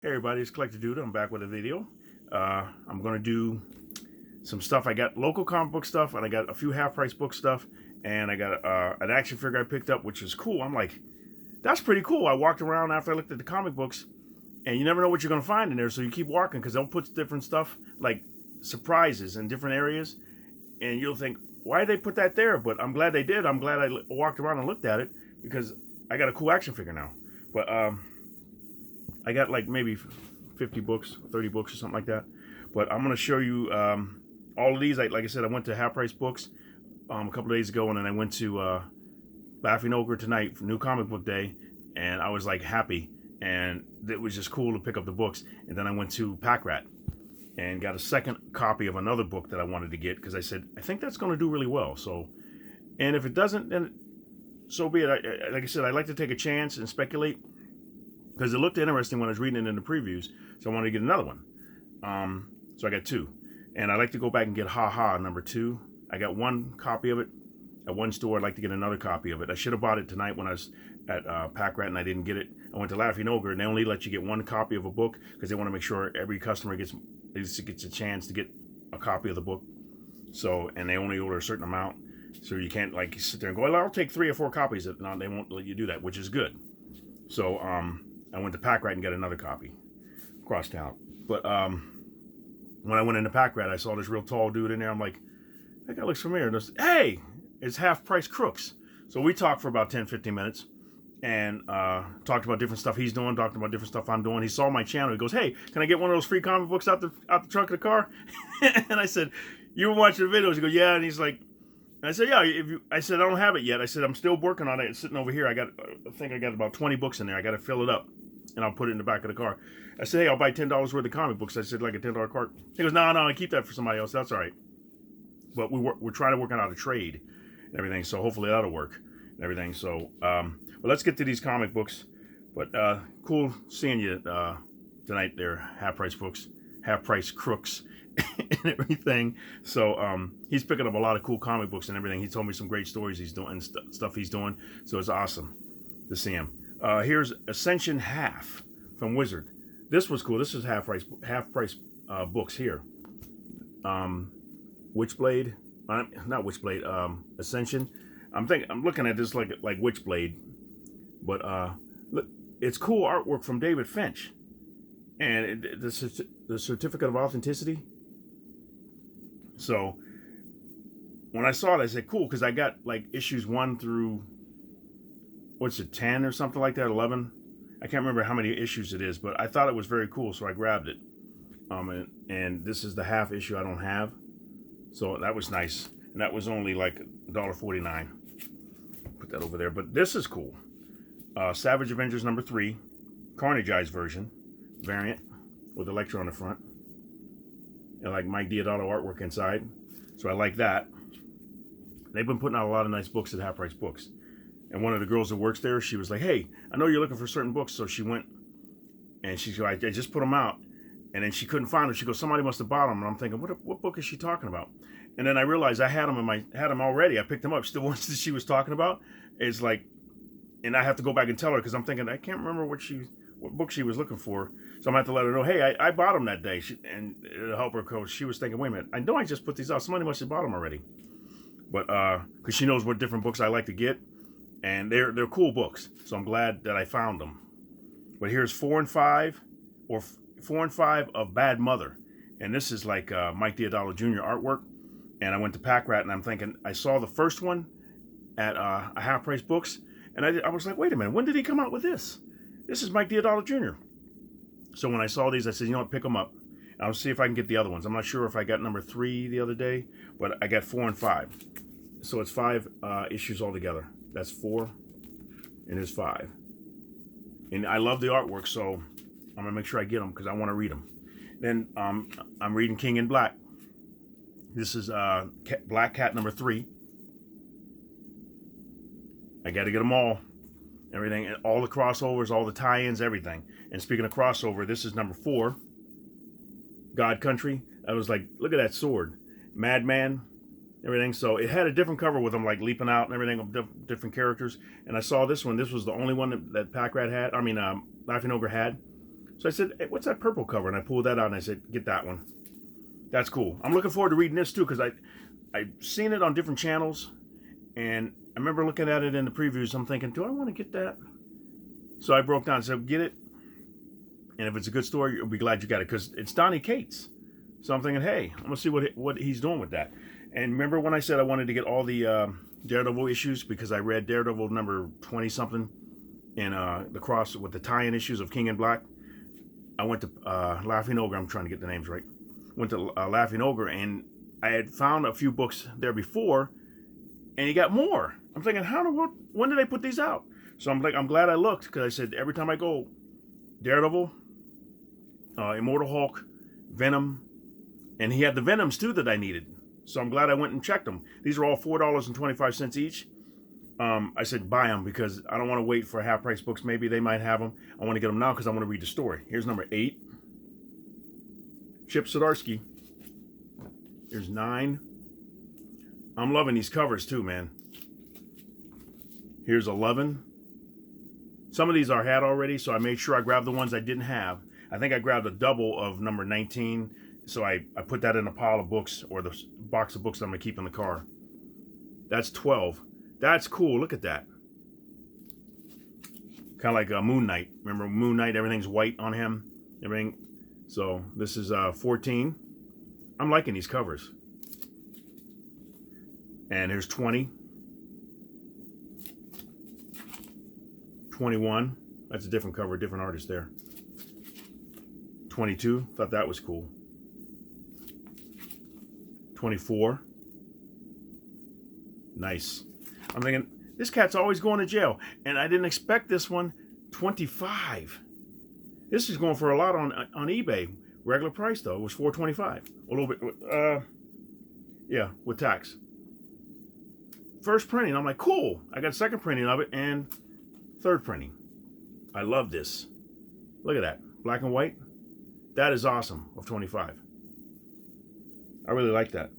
Hey everybody, it's Collector Dude. I'm back with a video. I'm going to do some stuff. I got local comic book stuff, and I got a few half-price book stuff, and I got an action figure I picked up, which is cool. I'm like, that's pretty cool. I walked around after I looked at the comic books, and you never know what you're going to find in there, so you keep walking, because they'll put different stuff, like surprises in different areas, and you'll think, why did they put that there? But I'm glad they did. I'm glad I walked around and looked at it, because I got a cool action figure now. But, I got like maybe 50 books, 30 books or something like that. But I'm going to show you all of these. Like I said, I went to Half Price Books a couple of days ago, and then I went to Laughing Ogre tonight for New Comic Book Day, and I was like happy. And it was just cool to pick up the books. And then I went to Packrat and got a second copy of another book that I wanted to get, because I said, I think that's going to do really well. So, and if it doesn't, then so be it. Like I said, I like to take a chance and speculate, because it looked interesting when I was reading it in the previews, so I wanted to get another one. So I got two. And I like to go back and get Ha Ha number 2. I got one copy of it at one store. I'd like to get another copy of it. I should have bought it tonight when I was at Packrat and I didn't get it. I went to Laughing Ogre, and they only let you get one copy of a book, because they want to make sure every customer gets a chance to get a copy of the book. So, and they only order a certain amount. So you can't like sit there and go, well, I'll take 3 or 4 copies. No, they won't let you do that, which is good. So, I went to Packrat and got another copy across town. But when I went into Packrat, I saw this real tall dude in there. I'm like, that guy looks familiar. And hey, it's Half Price Crooks. So we talked for about 10, 15 minutes and talked about different stuff he's doing, talked about different stuff I'm doing. He saw my channel. He goes, hey, can I get one of those free comic books out the trunk of the car? And I said, you were watching the videos? He goes, yeah. And he's like, I said, yeah, I said, I don't have it yet. I said, I'm still working on it. It's sitting over here. I think I got about 20 books in there. I got to fill it up, and I'll put it in the back of the car. I said, hey, I'll buy $10 worth of comic books. I said, like a $10 cart. He goes, no, I keep that for somebody else. That's all right. But we're trying to work out a trade and everything, so hopefully that'll work and everything. So, but let's get to these comic books. But cool seeing you tonight there, Half Price Books, Half Price Crooks, and everything. So he's picking up a lot of cool comic books and everything. He told me some great stories he's doing and stuff he's doing. So it's awesome to see him. Here's Ascension Half from Wizard. This was cool. This is half price books here. Witchblade, not Witchblade. Ascension. I'm looking at this like Witchblade, but look, it's cool artwork from David Finch, and the certificate of authenticity. So when I saw it, I said, cool, because I got like issues 1 through, 10 or something like that, 11. I can't remember how many issues it is, but I thought it was very cool, so I grabbed it. And this is the half issue I don't have. So that was nice. And that was only like $1.49. Put that over there. But this is cool. Savage Avengers number 3. Carnageized version. Variant. With Electro on the front. And like Mike Diodato artwork inside. So I like that. They've been putting out a lot of nice books at Half Price Books. And one of the girls that works there, she was like, hey, I know you're looking for certain books. So she went and she's like, I just put them out. And then she couldn't find them. She goes, somebody must have bought them. And I'm thinking, what book is she talking about? And then I realized I had them already. I picked them up. The ones that she was talking about is like, and I have to go back and tell her, because I'm thinking, I can't remember what book she was looking for. So I'm going to have to let her know, hey, I bought them that day. And it'll help her, because she was thinking, wait a minute, I know I just put these out. Somebody must have bought them already. But because she knows what different books I like to get. And they're cool books. So I'm glad that I found them. But here's 4 and 5, or 4 and 5 of Bad Mother. And this is like Mike Diodato Jr. artwork. And I went to Packrat, and I'm thinking, I saw the first one at a Half Price Books. And I was like, wait a minute, when did he come out with this? This is Mike Diodato Jr. So when I saw these, I said, you know what, pick them up. I'll see if I can get the other ones. I'm not sure if I got number 3 the other day, but I got 4 and 5. So it's 5 issues altogether. That's 4, and there's 5. And I love the artwork, so I'm going to make sure I get them, because I want to read them. Then I'm reading King in Black. This is Black Cat number 3. I got to get them all. Everything, all the crossovers, all the tie-ins, everything. And speaking of crossover, this is number 4. God Country. I was like, look at that sword. Madman. Everything. So it had a different cover with them like leaping out and everything of different characters. And I saw this one. This was the only one that Packrat had. I mean, Laughing Ogre had. So I said, hey, what's that purple cover? And I pulled that out and I said, get that one. That's cool. I'm looking forward to reading this too, because I've seen it on different channels, and I remember looking at it in the previews. I'm thinking, do I want to get that? So I broke down and said, get it. And if it's a good story, you'll be glad you got it, because it's Donny Cates. So I'm thinking, hey, I'm going to see what he's doing with that. And remember when I said I wanted to get all the Daredevil issues, because I read Daredevil number 20-something in the cross with the tie-in issues of King in Black. I went to Laughing Ogre. I'm trying to get the names right. Went to Laughing Ogre, and I had found a few books there before, and he got more. I'm thinking, when did they put these out? So I'm like, I'm glad I looked, because I said every time I go, Daredevil, Immortal Hulk, Venom, and he had the Venoms too that I needed. So I'm glad I went and checked them. These are all $4.25 each. I said buy them, because I don't want to wait for half-price books. Maybe they might have them. I want to get them now because I want to read the story. Here's number 8. Chip Zdarsky. Here's 9. I'm loving these covers too, man. Here's 11. Some of these I had already, so I made sure I grabbed the ones I didn't have. I think I grabbed a double of number 19, so I put that in a pile of books, or the box of books that I'm going to keep in the car. That's 12. That's cool. Look at that. Kind of like a Moon Knight. Remember Moon Knight? Everything's white on him. Everything. So this is 14. I'm liking these covers. And here's 20. 21. That's a different cover, different artist there. 22. Thought that was cool. 24. Nice. I'm thinking, this cat's always going to jail. And I didn't expect this one. 25. This is going for a lot on eBay. Regular price, though. It was $4.25. A little bit, yeah, with tax. First printing, I'm like, cool. I got a second printing of it and third printing. I love this. Look at that. Black and white. That is awesome, of 25. I really like that.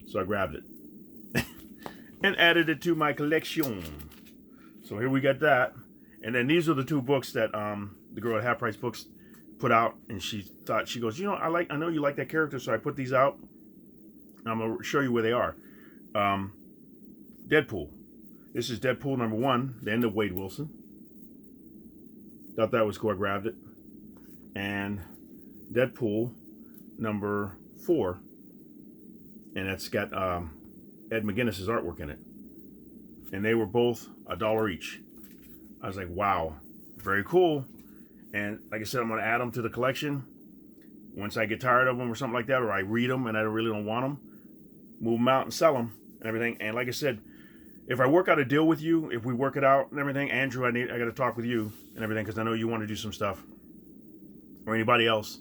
So I grabbed it. And added it to my collection. So here we got that. And then these are the 2 books that the girl at Half Price Books put out, and she goes, you know, I know you like that character, so I put these out. I'm gonna show you where they are. Deadpool. This is Deadpool number 1, the end of Wade Wilson. Thought that was cool. I grabbed it. And Deadpool number 4, and that's got Ed McGuinness's artwork in it. And they were both $1 each. I was like, wow, very cool. And like I said, I'm going to add them to the collection. Once I get tired of them or something like that, or I read them and I really don't want them, move them out and sell them and everything. And like I said, if I work out a deal with you, if we work it out and everything, Andrew, I got to talk with you and everything, because I know you want to do some stuff, or anybody else.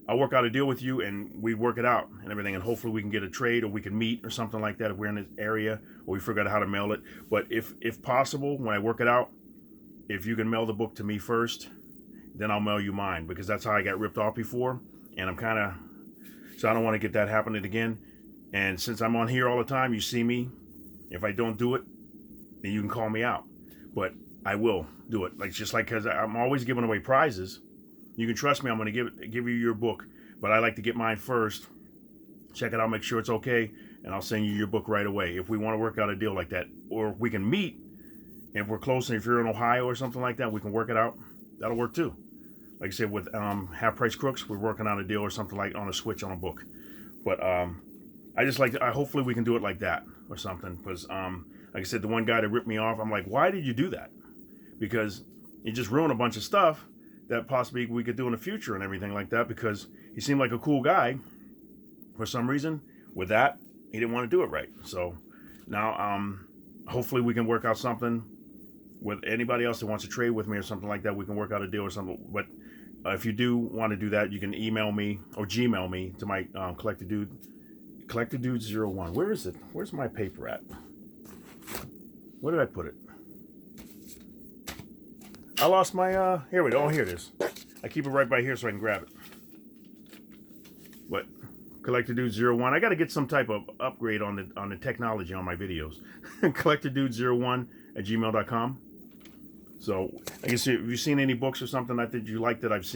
I'll work out a deal with you and we work it out and everything, and hopefully we can get a trade, or we can meet or something like that if we're in this area, or we forgot how to mail it. But if possible, when I work it out, if you can mail the book to me first, then I'll mail you mine, because that's how I got ripped off before, and I'm kind of, so I don't want to get that happening again. And since I'm on here all the time, you see me. If I don't do it, then you can call me out. But I will do it. Like, just like, because I'm always giving away prizes. You can trust me, I'm going to give you your book, but I like to get mine first. Check it out, make sure it's okay, and I'll send you your book right away. If we want to work out a deal like that, or if we can meet, if we're close, and if you're in Ohio or something like that, we can work it out. That'll work too. Like I said, with Half Price Crooks, we're working out a deal or something like on a switch on a book. But I just like to, hopefully we can do it like that or something. Because like I said, the one guy that ripped me off, I'm like, why did you do that? Because you just ruined a bunch of stuff that possibly we could do in the future and everything like that, because he seemed like a cool guy. For some reason, with that, he didn't want to do it right. So now hopefully we can work out something with anybody else that wants to trade with me or something like that. We can work out a deal or something. But if you do want to do that, you can email me or Gmail me to my Collectordude01. Where is it? Where's my paper at? Where did I put it? I lost my, here we go. Oh, here it is. I keep it right by here so I can grab it. But Collectordude01. I got to get some type of upgrade on the technology on my videos. Collectordude01 at gmail.com. So I guess if you've seen any books or something that you like that I've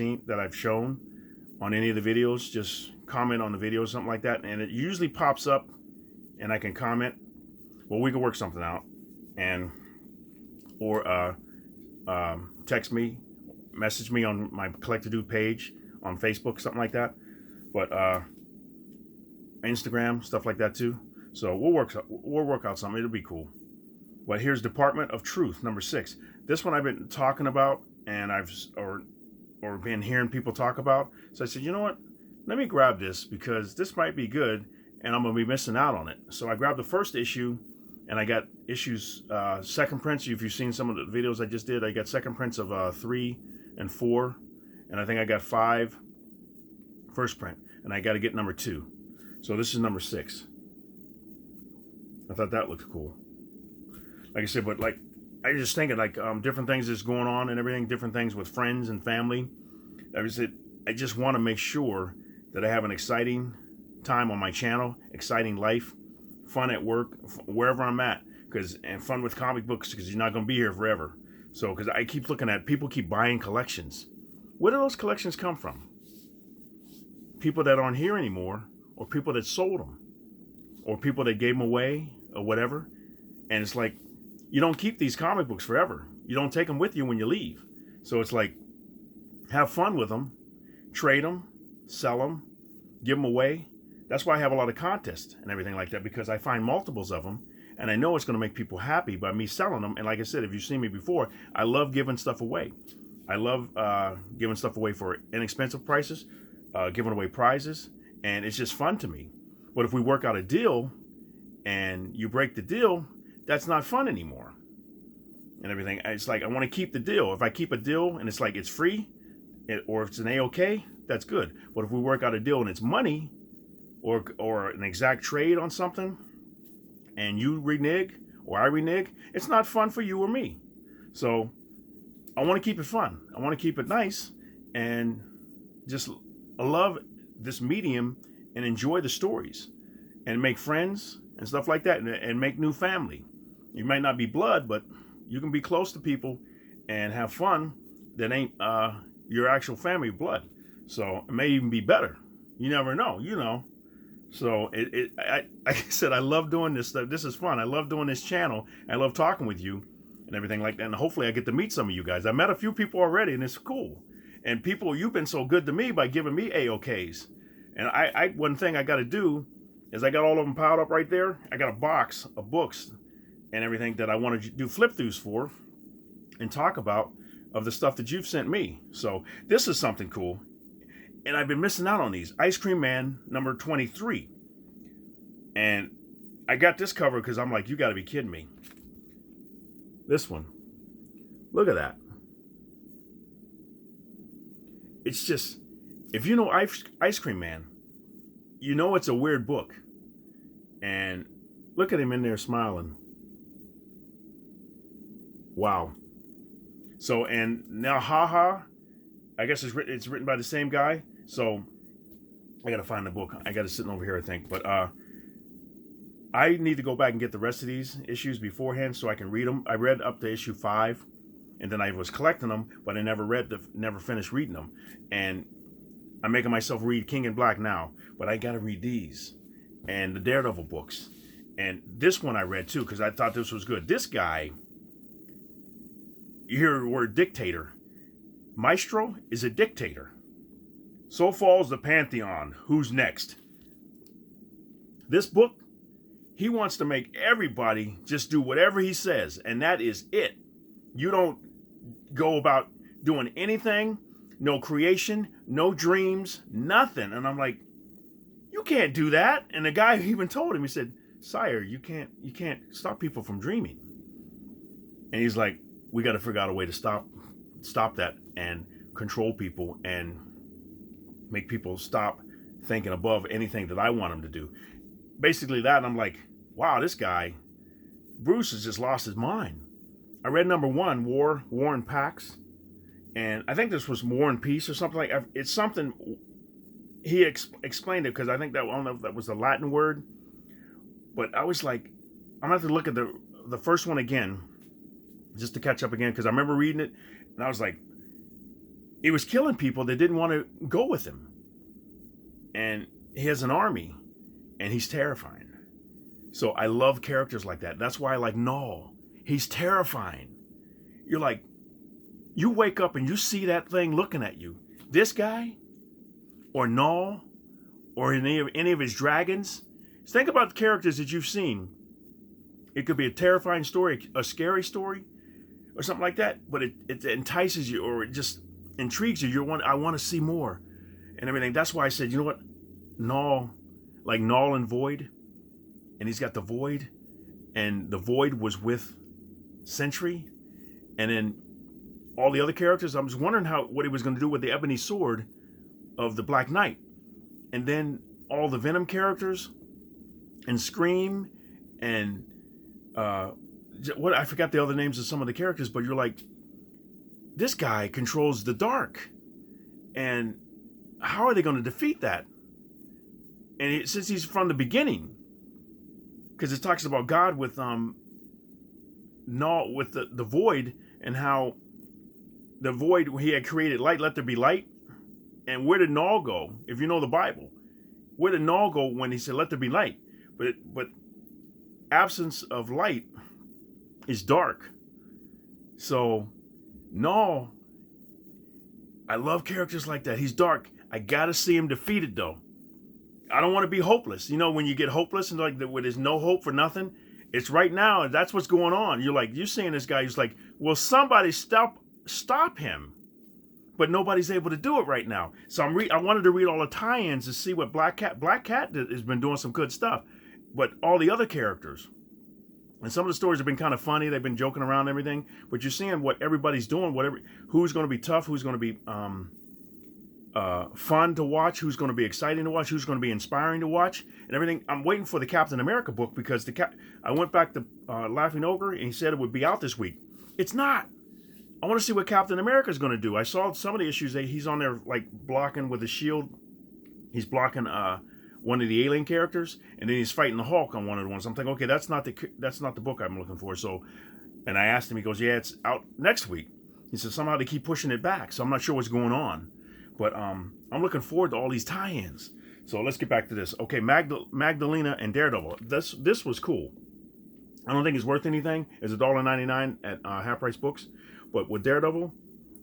shown on any of the videos, just comment on the video or something like that, and it usually pops up and I can comment. Well, we can work something out, and or text me, message me on my Collector Dude page on Facebook, something like that. But Instagram, stuff like that too. So we'll work out something. It'll be cool. But here's Department of Truth, number 6. This one I've been talking about, and or been hearing people talk about. So I said, you know what? Let me grab this because this might be good, and I'm gonna be missing out on it. So I grabbed the first issue, and I got issues, second prints. If you've seen some of the videos I just did, I got second prints of 3 and 4, and I think I got 5 first print, and I got to get number 2. So this is number 6. I thought that looked cool. Like I said, but like I just thinking like different things that's going on and everything, different things with friends and family. I just want to make sure that I have an exciting time on my channel, exciting life, fun at work, wherever I'm at, and fun with comic books because you're not going to be here forever. So because I keep looking at people keep buying collections. Where do those collections come from? People that aren't here anymore, or people that sold them, or people that gave them away, or whatever. And it's like, you don't keep these comic books forever. You don't take them with you when you leave. So it's like, have fun with them, trade them, sell them, give them away. That's why I have a lot of contests and everything like that, because I find multiples of them, and I know it's going to make people happy by me selling them. And like I said, if you've seen me before, I love giving stuff away. I love giving stuff away for inexpensive prices, giving away prizes, and it's just fun to me. But if we work out a deal and you break the deal, that's not fun anymore and everything. It's like I want to keep the deal. If I keep a deal and it's like it's free, or if it's an A-OK, that's good. But if we work out a deal and it's money, or an exact trade on something, and you renege or I renege, it's not fun for you or me. So I want to keep it fun. I want to keep it nice, and just love this medium and enjoy the stories and make friends and stuff like that, and make new family. You might not be blood, but you can be close to people and have fun that ain't your actual family blood. So it may even be better. You never know, you know. So like I said, I love doing this stuff. This is fun. I love doing this channel. I love talking with you and everything like that. And hopefully I get to meet some of you guys. I met a few people already, and it's cool. And people, you've been so good to me by giving me AOKs. And one thing I got to do is I got all of them piled up right there. I got a box of books and everything that I want to do flip-throughs for and talk about of the stuff that you've sent me. So this is something cool. And I've been missing out on these. Ice Cream Man number 23. And I got this cover because I'm like, you got to be kidding me. This one. Look at that. It's just, if you know Ice Cream Man, you know it's a weird book. And look at him in there smiling. Wow. So, and now Haha, I guess it's written by the same guy. So I got to find the book. I got it sitting over here, I think. But I need to go back and get the rest of these issues beforehand so I can read them. I read up to issue 5, and then I was collecting them, but I never finished reading them. And I'm making myself read King in Black now, but I got to read these and the Daredevil books. And this one I read too because I thought this was good. This guy, you hear the word dictator. Maestro is a dictator. So falls the Pantheon. Who's next? This book, he wants to make everybody just do whatever he says, and that is it. You don't go about doing anything, no creation, no dreams, nothing. And I'm like, you can't do that. And the guy even told him, he said, sire, you can't stop people from dreaming. And he's like, we got to figure out a way to stop that and control people and make people stop thinking above anything that I want them to do. Basically that, and I'm like, wow, this guy, Bruce has just lost his mind. I read number 1, War and Pax, and I think this was War and Peace or something like that. It's something, he explained it because I think that, I don't know if that was the Latin word, but I was like, I'm going to have to look at the first one again, just to catch up again, because I remember reading it, and I was like, he was killing people that didn't want to go with him. And he has an army, and he's terrifying. So I love characters like that. That's why I like Null. He's terrifying. You're like, you wake up and you see that thing looking at you. This guy, or Null, or any of his dragons. Think about the characters that you've seen. It could be a terrifying story, a scary story, or something like that. But it entices you, or it just intrigues you. I want to see more, and everything. That's why I said, you know what, Null, like Null and Void, and he's got the Void, and the Void was with Sentry, and then all the other characters. I was wondering what he was going to do with the Ebony Sword of the Black Knight, and then all the Venom characters, and Scream, and what I forgot the other names of some of the characters, but you're like, this guy controls the dark, and how are they going to defeat that? And since he's from the beginning, because it talks about God with Null, with the Void, and how the Void, he had created light, let there be light. And where did Null go? If you know the Bible, where did Null go when he said let there be light? But absence of light is dark. So Null, I love characters like that. He's dark. I gotta see him defeated though. I don't want to be hopeless. You know, when you get hopeless and like where there's no hope for nothing, it's right now. That's what's going on. You're like, you're seeing this guy who's like, will somebody stop him? But nobody's able to do it right now. So I wanted to read all the tie-ins to see what Black Cat has been doing some good stuff. But all the other characters, and some of the stories have been kind of funny. They've been joking around and everything. But you're seeing what everybody's doing. Who's going to be tough? Who's going to be fun to watch? Who's going to be exciting to watch? Who's going to be inspiring to watch? And everything. I'm waiting for the Captain America book because I went back to Laughing Ogre and he said it would be out this week. It's not. I want to see what Captain America is going to do. I saw some of the issues that he's on there like blocking with a shield. He's blocking one of the alien characters, and then he's fighting the Hulk on one of the ones. I'm thinking, okay, that's not the book I'm looking for. So, and I asked him. He goes, yeah, it's out next week. He said somehow they keep pushing it back, so I'm not sure what's going on. But I'm looking forward to all these tie-ins. So let's get back to this. Okay, Magdalena and Daredevil. This was cool. I don't think it's worth anything. It's $1.99 at Half Price Books. But with Daredevil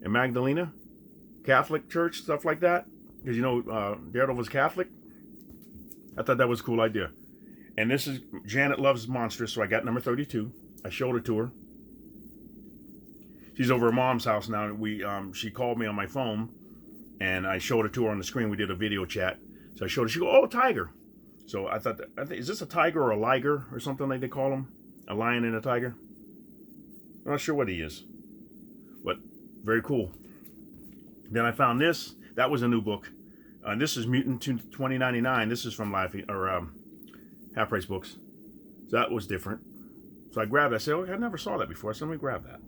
and Magdalena, Catholic church, stuff like that, because you know Daredevil's Catholic. I thought that was a cool idea. And this is Janet Loves Monsters, so I got number 32. I showed it to her. She's over at Mom's house now. She called me on my phone, and I showed it to her on the screen. We did a video chat. So I showed her. She go, oh, tiger. So I thought, is this a tiger or a liger or something like they call them? A lion and a tiger? I'm not sure what he is. But very cool. Then I found this. That was a new book. This is Mutant 2099. This is from Half Price Books. So that was different. So I grabbed it. I said, oh, I never saw that before. So let me grab that.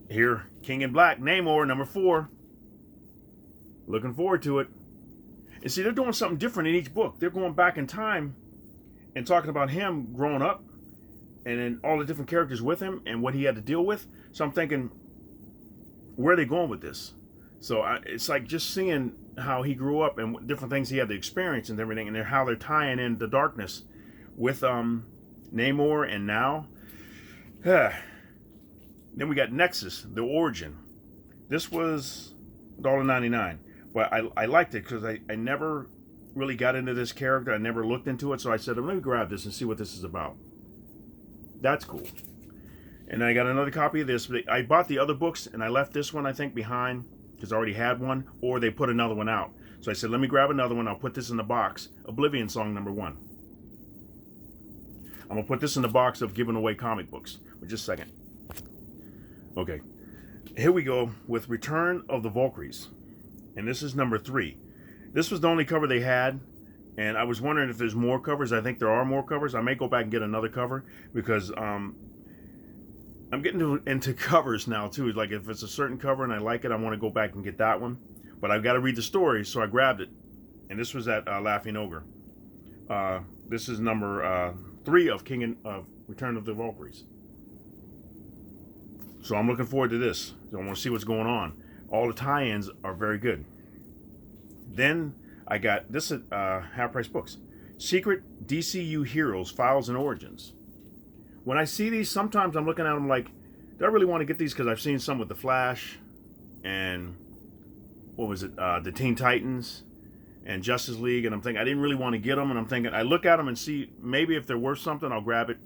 Here, King in Black, Namor, number 4. Looking forward to it. And see, they're doing something different in each book. They're going back in time and talking about him growing up and then all the different characters with him and what he had to deal with. So I'm thinking, where are they going with this? So it's like just seeing how he grew up and different things he had to experience and everything, and how they're tying in the darkness with Namor and now. Then we got Nexus, the Origin. This was $1.99. But I liked it because I never really got into this character. I never looked into it. So I said, let me grab this and see what this is about. That's cool. And I got another copy of this. I bought the other books and I left this one, I think, behind because I already had one. Or they put another one out. So I said, let me grab another one. I'll put this in the box. Oblivion Song number 1. I'm going to put this in the box of giving away comic books. For just a second. Okay. Here we go with Return of the Valkyries. And this is number 3. This was the only cover they had. And I was wondering if there's more covers. I think there are more covers. I may go back and get another cover. Because I'm getting into covers now, too. Like, if it's a certain cover and I like it, I want to go back and get that one. But I've got to read the story, so I grabbed it. And this was at Laughing Ogre. This is number 3 of Return of the Valkyries. So I'm looking forward to this. I want to see what's going on. All the tie-ins are very good. Then I got this at Half Price Books. Secret DCU Heroes, Files and Origins. When I see these, sometimes I'm looking at them like, do I really want to get these? Because I've seen some with the Flash and what was it, the Teen Titans and Justice League, and I'm thinking I didn't really want to get them, and I'm thinking I look at them and see maybe if they're worth something, I'll grab it.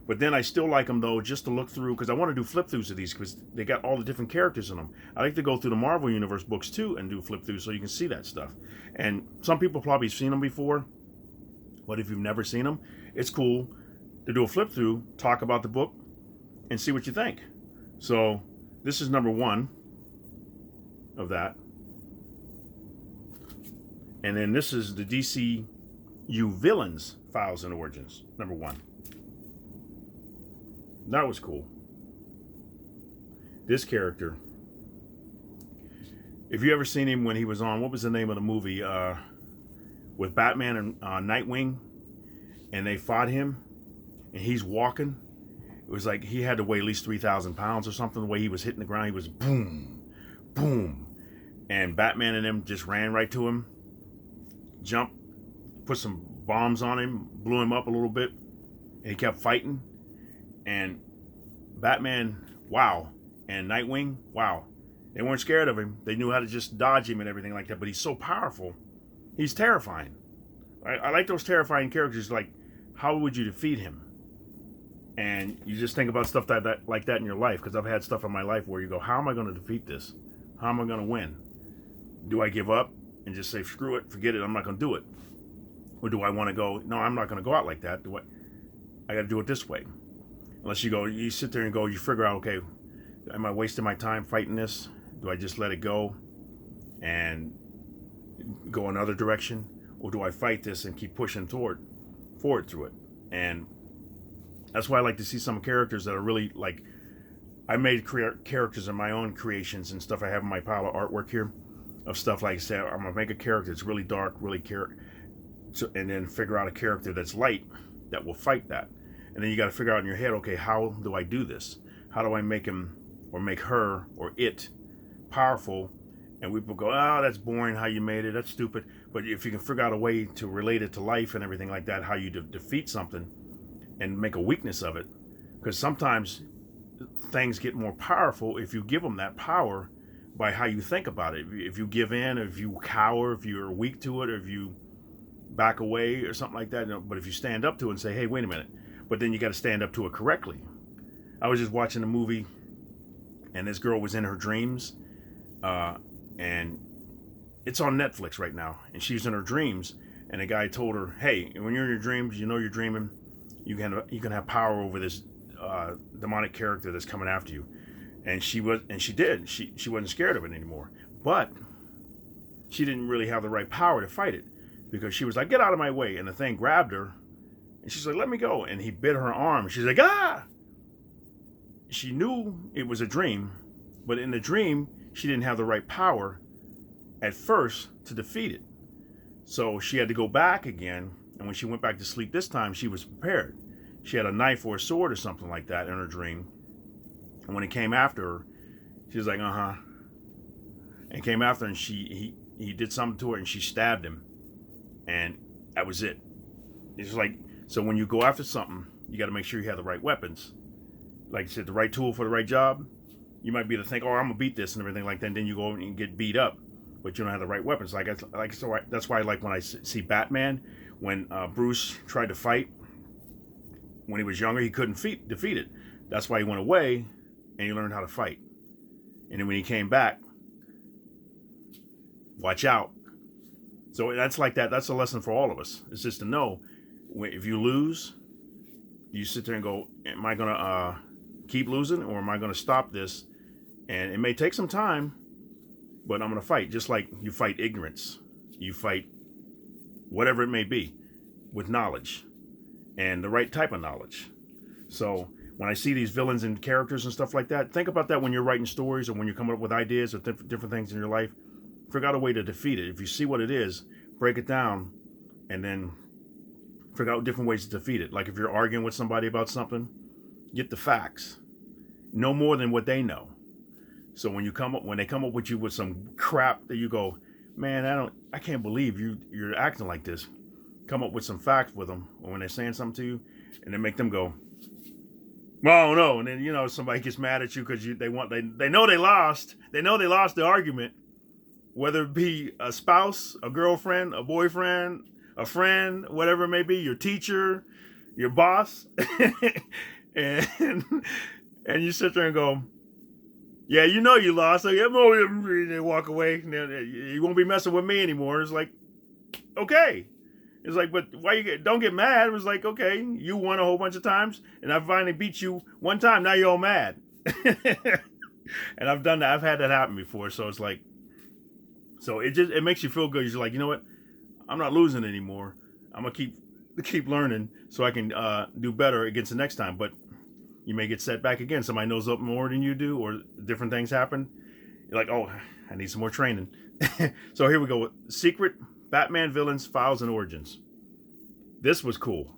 But then I still like them though, just to look through, because I want to do flip throughs of these because they got all the different characters in them. I like to go through the Marvel Universe books too and do flip throughs so you can see that stuff. And some people probably have seen them before, but if you've never seen them, it's cool to do a flip through, talk about the book, and see what you think. So this is number 1 of that. And then this is the DCU Villains, Files and Origins, number 1. That was cool. This character, if you ever seen him when he was on, what was the name of the movie with Batman and Nightwing, and they fought him, and he's walking. It was like he had to weigh at least 3,000 pounds or something. The way he was hitting the ground, he was boom, boom, and Batman and them just ran right to him, jumped, put some bombs on him, blew him up a little bit, and he kept fighting. And Batman, wow, and Nightwing, wow. They weren't scared of him. They knew how to just dodge him and everything like that. But he's so powerful. He's terrifying. I like those terrifying characters. Like, how would you defeat him? And you just think about stuff like that in your life. Because I've had stuff in my life where you go, how am I going to defeat this? How am I going to win? Do I give up and just say, screw it, forget it, I'm not going to do it? Or do I want to go, no, I'm not going to go out like that. I got to do it this way. Unless you sit there and go, you figure out, okay, am I wasting my time fighting this? Do I just let it go and go another direction? Or do I fight this and keep pushing forward through it? And that's why I like to see some characters that are really like, I made characters in my own creations and stuff. I have in my pile of artwork here of stuff like, say, I'm going to make a character that's really dark, and then figure out a character that's light that will fight that. And then you got to figure out in your head, okay, how do I do this? How do I make him or make her or it powerful? And people go, oh, that's boring how you made it. That's stupid. But if you can figure out a way to relate it to life and everything like that, how you defeat something and make a weakness of it. Because sometimes things get more powerful if you give them that power by how you think about it. If you give in, or if you cower, if you're weak to it, or if you back away or something like that. But if you stand up to it and say, hey, wait a minute. But then you got to stand up to it correctly. I was just watching a movie, and this girl was in her dreams, and it's on Netflix right now. And she's in her dreams, and a guy told her, "Hey, when you're in your dreams, you know you're dreaming. You can have power over this demonic character that's coming after you." And she did. She wasn't scared of it anymore, but she didn't really have the right power to fight it, because she was like, "Get out of my way!" And the thing grabbed her. And she's like, let me go. And he bit her arm. She's like, ah! She knew it was a dream, but in the dream, she didn't have the right power at first to defeat it. So she had to go back again. And when she went back to sleep this time, she was prepared. She had a knife or a sword or something like that in her dream. And when it came after her, she was like, uh-huh. And came after her, and he did something to her, and she stabbed him. And that was it. It's like, so when you go after something, you got to make sure you have the right weapons. Like I said, the right tool for the right job. You might be able to think, oh, I'm going to beat this and everything like that. And then you go and get beat up, but you don't have the right weapons. That's why I like when I see Batman, when Bruce tried to fight, when he was younger, he couldn't defeat it. That's why he went away and he learned how to fight. And then when he came back, watch out. So that's like that. That's a lesson for all of us. It's just to know, if you lose, you sit there and go, am I going to keep losing, or am I going to stop this? And it may take some time, but I'm going to fight. Just like you fight ignorance. You fight whatever it may be with knowledge and the right type of knowledge. So when I see these villains and characters and stuff like that, think about that when you're writing stories or when you're coming up with ideas or different things in your life. Figure out a way to defeat it. If you see what it is, break it down, and then figure out different ways to defeat it. Like if you're arguing with somebody about something, get the facts know more than what they know. So when they come up with you with some crap that you go, man, I can't believe you're acting like this. Come up with some facts with them, or when they're saying something to you, and then make them go, well, no, and then somebody gets mad at you because they know they lost. They know they lost the argument, whether it be a spouse, a girlfriend, a boyfriend, a friend, whatever it may be, your teacher, your boss, and you sit there and go, yeah, you lost. So they walk away. You won't be messing with me anymore. It's like, okay. It's like, but why don't get mad? It was like, okay, you won a whole bunch of times, and I finally beat you one time. Now you're all mad. And I've done that. I've had that happen before. So it's like, so it makes you feel good. You're like, you know what? I'm not losing anymore. I'm gonna keep learning so I can do better against the next time. But you may get set back again. Somebody knows up more than you do, or different things happen. You're like, oh, I need some more training. So here we go. Secret Batman Villains, Files, and Origins. This was cool.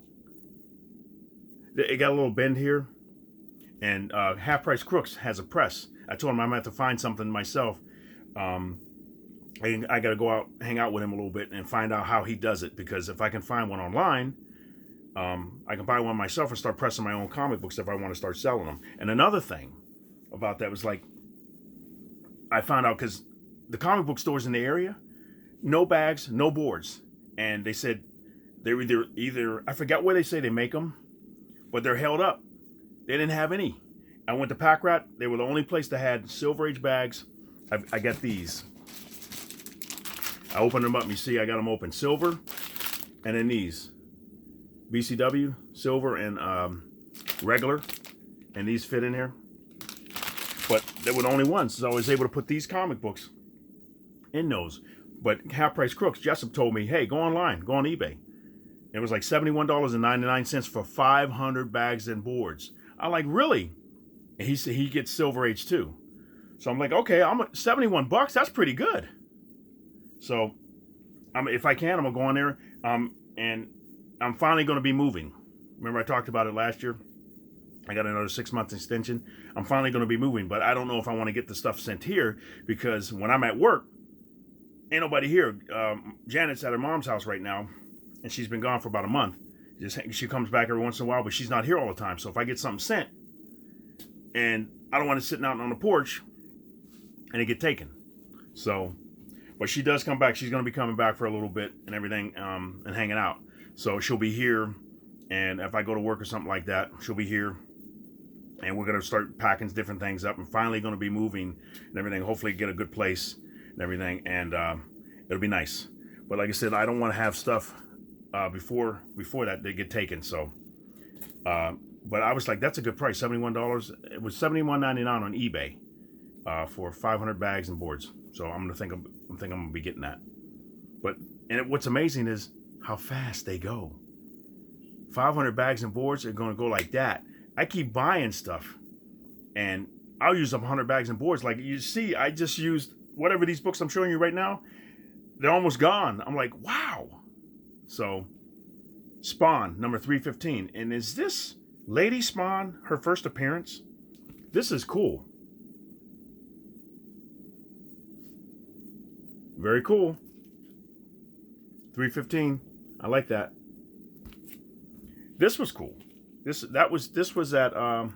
It got a little bend here. And Half Price Crooks has a press. I told him I'm going to have to find something myself. I got to go out, hang out with him a little bit and find out how he does it. Because if I can find one online, I can buy one myself and start pressing my own comic books if I want to start selling them. And another thing about that was like, I found out because the comic book stores in the area, no bags, no boards. And they said they're either I forgot where they say they make them, but they're held up. They didn't have any. I went to Packrat. They were the only place that had Silver Age bags. I got these. I opened them up. You see, I got them open. Silver, and then these. BCW, silver, and regular. And these fit in here. But they were the only ones. So I was able to put these comic books in those. But Half Price Crooks, Jessup told me, hey, go online. Go on eBay. It was like $71.99 for 500 bags and boards. I'm like, really? And he said he gets Silver Age too. So I'm like, okay, I'm at $71. That's pretty good. So if I can, I'm gonna go on there. And I'm finally gonna be moving. Remember I talked about it last year? I got another 6-month extension. I'm finally gonna be moving, but I don't know if I want to get the stuff sent here because when I'm at work, ain't nobody here. Janet's at her mom's house right now, and she's been gone for about a month. She comes back every once in a while, but she's not here all the time. So if I get something sent, and I don't want it sitting out on the porch, and it get taken. So, but she does come back. She's going to be coming back for a little bit and everything, and hanging out. So she'll be here, and if I go to work or something like that, she'll be here. And we're going to start packing different things up, and finally going to be moving and everything. Hopefully get a good place and everything, and it'll be nice. But like I said, I don't want to have stuff before that they get taken. So, but I was like, that's a good price, $71. It was $71.99 on eBay for 500 bags and boards. So I'm gonna be getting that. But what's amazing is how fast they go. 500 bags and boards are gonna go like that. I keep buying stuff, and I'll use up 100 bags and boards. Like you see, I just used whatever these books I'm showing you right now. They're almost gone. I'm like, wow. So, Spawn, number 315. And is this Lady Spawn her first appearance? This is cool. Very cool. 315. I like that. This was cool. This was that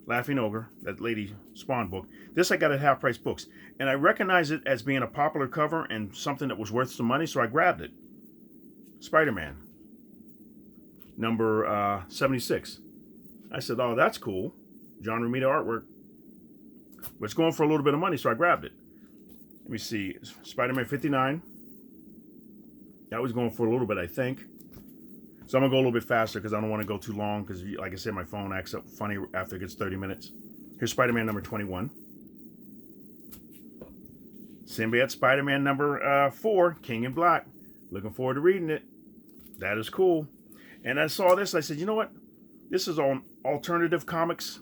Laughing Ogre, that Lady Spawn book. This I got at Half Price Books. And I recognize it as being a popular cover and something that was worth some money, so I grabbed it. Spider-Man, number 76. I said, oh, that's cool. John Romita artwork. But it's going for a little bit of money, so I grabbed it. Let me see. Spider-Man 59. That was going for a little bit, I think. So I'm going to go a little bit faster because I don't want to go too long because, like I said, my phone acts up funny after it gets 30 minutes. Here's Spider-Man number 21. Symbiote Spider-Man number 4, King in Black. Looking forward to reading it. That is cool. And I saw this. I said, you know what? This is on Alternative Comics.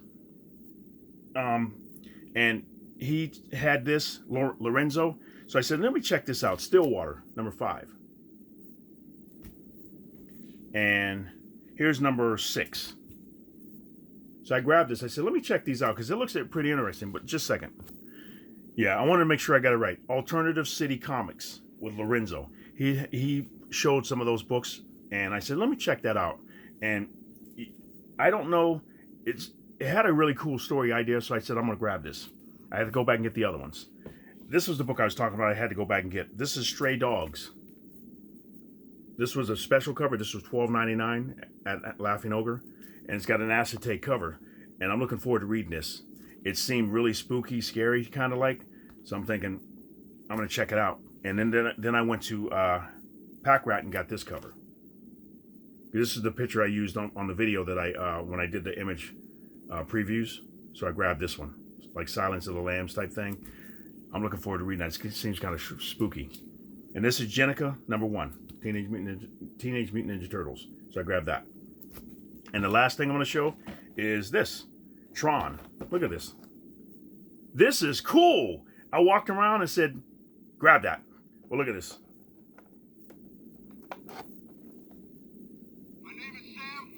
And he had this, Lorenzo. So I said, let me check this out. Stillwater, number 5. And here's number 6. So I grabbed this. I said, let me check these out because it looks pretty interesting. But just a second. Yeah, I wanted to make sure I got it right. Alternative City Comics with Lorenzo. He showed some of those books, and I said, let me check that out. And I don't know, it had a really cool story idea, so I said, I'm going to grab this. I had to go back and get the other ones. This was the book I was talking about I had to go back and get. This is Stray Dogs. This was a special cover. This was $12.99 at Laughing Ogre. And it's got an acetate cover. And I'm looking forward to reading this. It seemed really spooky, scary, kind of like. So I'm thinking, I'm going to check it out. And then I went to Packrat and got this cover. This is the picture I used on the video that I when I did the image previews. So I grabbed this one. Like Silence of the Lambs type thing. I'm looking forward to reading that. It seems kind of spooky. And this is Jenica #1. Teenage Mutant Ninja Turtles. So I grabbed that. And the last thing I'm going to show is this. Tron. Look at this. This is cool. I walked around and said, grab that. Well, look at this. My name is Sam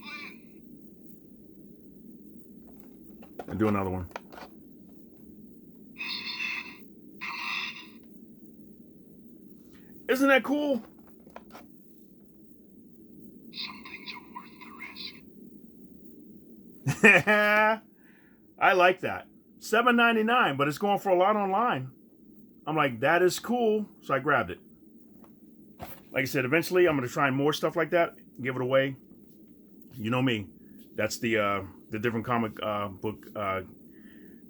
Flynn. And do another one. Isn't that cool? Some things are worth the risk. I like that. $7.99, but it's going for a lot online. I'm like, that is cool. So I grabbed it. Like I said, eventually I'm going to try more stuff like that. Give it away. You know me. That's the different comic book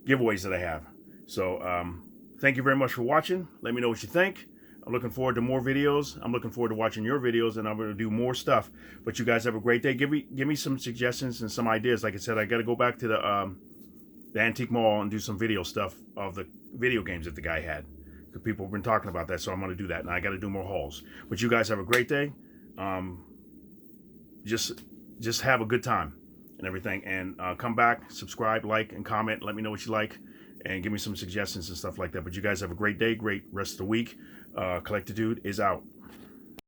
giveaways that I have. So thank you very much for watching. Let me know what you think. I'm looking forward to more videos. I'm looking forward to watching your videos, and I'm going to do more stuff. But you guys have a great day. Give me some suggestions and some ideas. Like I said, I got to go back to the antique mall and do some video stuff of the video games that the guy had. Because people have been talking about that, so I'm going to do that. And I got to do more hauls. But you guys have a great day. Just have a good time and everything. And come back, subscribe, like, and comment. Let me know what you like. And give me some suggestions and stuff like that. But you guys have a great day, great rest of the week. Collector Dude is out.